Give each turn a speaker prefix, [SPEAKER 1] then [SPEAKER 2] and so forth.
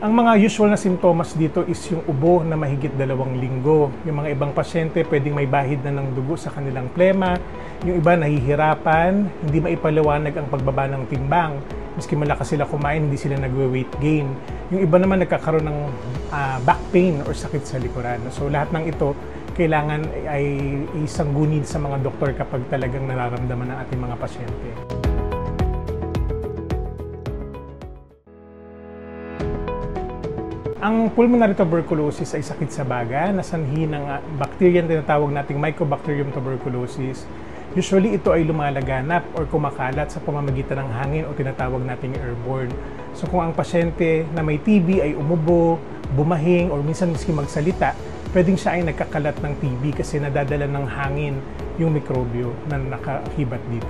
[SPEAKER 1] Ang mga usual na simptomas dito is yung ubo na mahigit 2 linggo. Yung mga ibang pasyente pwedeng may bahid na ng dugo sa kanilang plema. Yung iba nahihirapan, hindi maipaliwanag ang pagbaba ng timbang. Miski malakas sila kumain, hindi sila nagwe-weight gain. Yung iba naman nagkakaroon ng back pain or sakit sa likuran. So lahat ng ito kailangan ay isanggunid sa mga doktor kapag talagang nararamdaman ng ating mga pasyente. Ang pulmonary tuberculosis ay sakit sa baga na sanhi ng bacteria na tinatawag nating Mycobacterium tuberculosis. Usually ito ay lumalaganap or kumakalat sa pamamagitan ng hangin o tinatawag nating airborne. So kung ang pasyente na may TB ay umubo, bumahing o minsan miski magsalita, pwedeng siya ay nagkakalat ng TB kasi nadadala ng hangin yung mikrobyo na nakahibat dito.